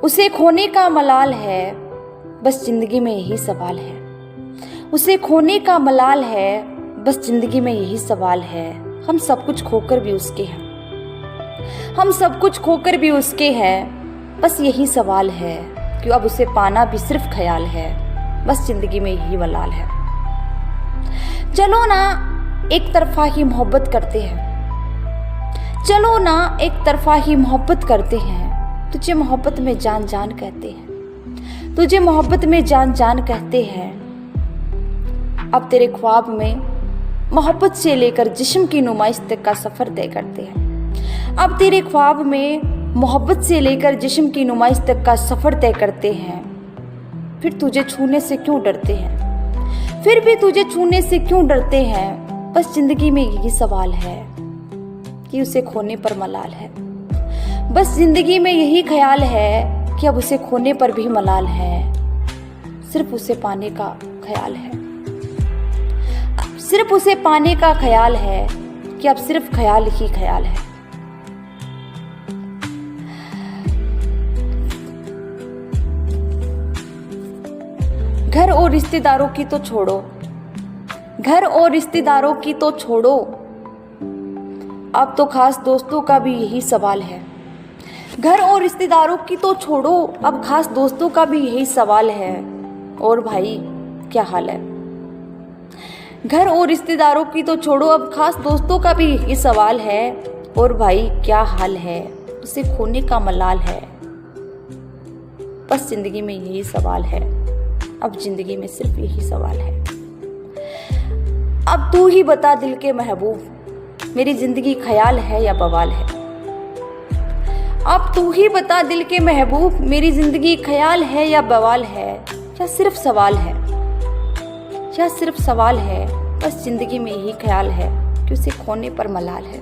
उसे खोने का मलाल है, बस जिंदगी में यही सवाल है। उसे खोने का मलाल है, बस जिंदगी में यही सवाल है। हम सब कुछ खोकर भी उसके हैं, हम सब कुछ खोकर भी उसके हैं, बस यही सवाल है कि अब उसे पाना भी सिर्फ ख्याल है। बस जिंदगी में यही मलाल है। चलो ना एक तरफा ही मोहब्बत करते हैं, चलो ना एक तरफा ही मोहब्बत करते हैं। तुझे मोहब्बत में जान जान कहते हैं, तुझे मोहब्बत में जान जान कहते हैं। अब तेरे ख्वाब में मोहब्बत से लेकर जिस्म की नुमाइश तक का सफ़र तय करते हैं। अब तेरे ख्वाब में मोहब्बत से लेकर जिस्म की नुमाइश तक का सफ़र तय करते हैं। फिर तुझे छूने से क्यों डरते हैं, फिर भी तुझे छूने से क्यों डरते हैं। बस जिंदगी में यही सवाल है कि उसे खोने पर मलाल है। बस जिंदगी में यही ख्याल है कि अब उसे खोने पर भी मलाल है। सिर्फ उसे पाने का ख्याल है, सिर्फ उसे पाने का ख्याल है कि अब सिर्फ ख्याल ही ख्याल है। घर और रिश्तेदारों की तो छोड़ो, घर और रिश्तेदारों की तो छोड़ो, अब तो खास दोस्तों का भी यही सवाल है। घर और रिश्तेदारों की तो छोड़ो, अब खास दोस्तों का भी यही सवाल है। और भाई क्या हाल है। घर और रिश्तेदारों की तो छोड़ो, अब खास दोस्तों का भी यही सवाल है। और भाई क्या हाल है। उसे खोने का मलाल है, बस जिंदगी में यही सवाल है। अब जिंदगी में सिर्फ यही सवाल है। अब तू ही बता दिल के महबूब, मेरी जिंदगी ख्याल है या बवाल है। अब तू ही बता दिल के महबूब, मेरी जिंदगी ख्याल है या बवाल है। या सिर्फ सवाल है, या सिर्फ सवाल है। बस जिंदगी में यही ख्याल है कि उसे खोने पर मलाल है।